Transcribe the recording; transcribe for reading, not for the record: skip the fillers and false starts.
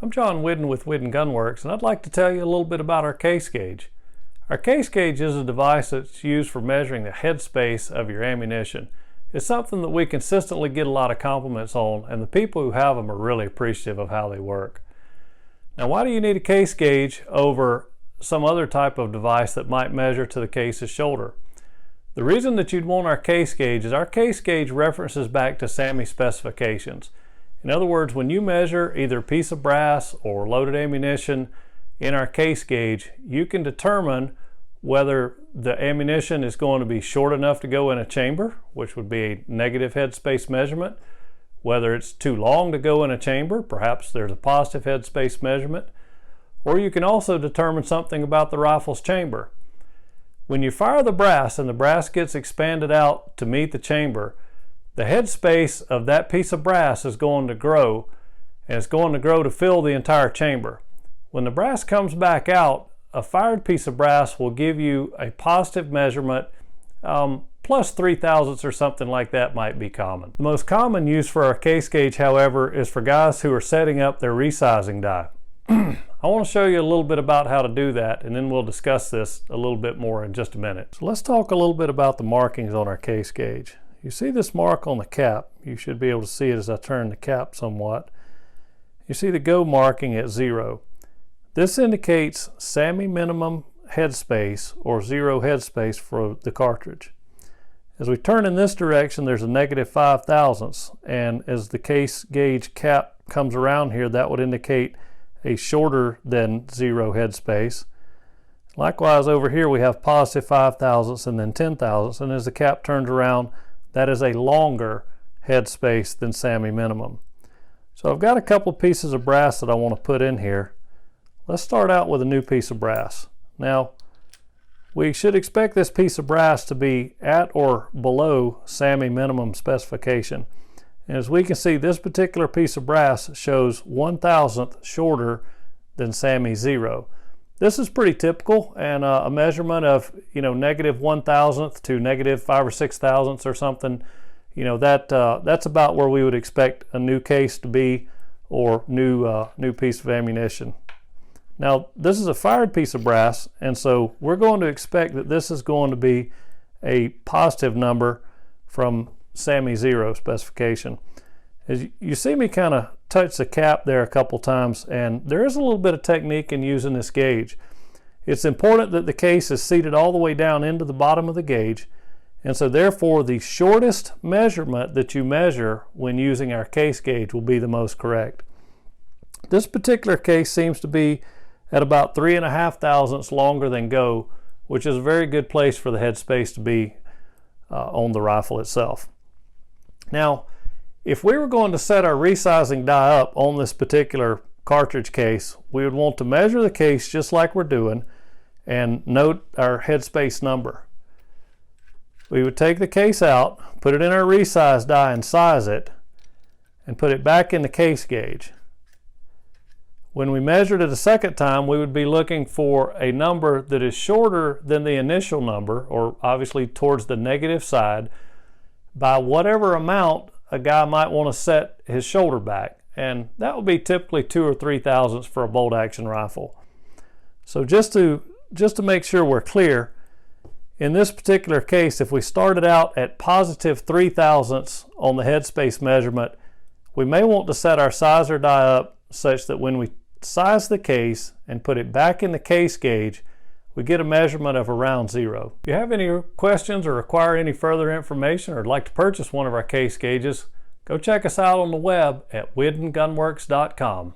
I'm John Whidden with Whidden Gunworks, and I'd like to tell you a little bit about our case gauge. Our case gauge is a device that's used for measuring the headspace of your ammunition. It's something that we consistently get a lot of compliments on, and the people who have them are really appreciative of how they work. Now, why do you need a case gauge over some other type of device that might measure to the case's shoulder? The reason that you'd want our case gauge is our case gauge references back to SAAMI specifications. In other words, when you measure either a piece of brass or loaded ammunition in our case gauge, you can determine whether the ammunition is going to be short enough to go in a chamber, which would be a negative headspace measurement, whether it's too long to go in a chamber, perhaps there's a positive headspace measurement, or you can also determine something about the rifle's chamber. When you fire the brass and the brass gets expanded out to meet the chamber, the headspace of that piece of brass is going to grow, and it's going to grow to fill the entire chamber. When the brass comes back out, a fired piece of brass will give you a positive measurement, plus 3 thousandths or something like that might be common. The most common use for our case gauge, however, is for guys who are setting up their resizing die. I want to show you a little bit about how to do that, and then we'll discuss this a little bit more in just a minute. So let's talk a little bit about the markings on our case gauge. You see this mark on the cap. You should be able to see it as I turn the cap somewhat. You see the go marking at 0. This indicates SAAMI minimum headspace or 0 headspace for the cartridge. As we turn in this direction, there's a negative 5 thousandths, and as the case gauge cap comes around here, that would indicate a shorter than 0 headspace. Likewise, over here we have positive 5 thousandths and then 10 thousandths, and as the cap turns around, that is a longer headspace than SAAMI minimum. So I've got a couple of pieces of brass that I want to put in here. Let's start out with a new piece of brass. Now, we should expect this piece of brass to be at or below SAAMI minimum specification. And as we can see, this particular piece of brass shows 1/1000th shorter than SAAMI 0. This is pretty typical, and a measurement of negative 1/1000th to negative 5 or 6 thousandths or something, that's about where we would expect a new case to be, or new piece of ammunition. Now, this is a fired piece of brass, and so we're going to expect that this is going to be a positive number from SAAMI 0 specification. As you see me kind of touch the cap there a couple times, and there is a little bit of technique in using this gauge. It's important that the case is seated all the way down into the bottom of the gauge, and so therefore the shortest measurement that you measure when using our case gauge will be the most correct. This particular case seems to be at about 3.5 thousandths longer than go, which is a very good place for the headspace to be on the rifle itself. Now, if we were going to set our resizing die up on this particular cartridge case, we would want to measure the case just like we're doing and note our headspace number. We would take the case out, put it in our resize die and size it, and put it back in the case gauge. When we measured it a second time, we would be looking for a number that is shorter than the initial number, or obviously towards the negative side, by whatever amount a guy might want to set his shoulder back, and that would be typically 2 or 3 thousandths for a bolt action rifle. So just to make sure we're clear, in this particular case, if we started out at positive 3 thousandths on the headspace measurement, we may want to set our sizer die up such that when we size the case and put it back in the case gauge, we get a measurement of around 0. If you have any questions or require any further information or would like to purchase one of our case gauges, go check us out on the web at whiddengunworks.com.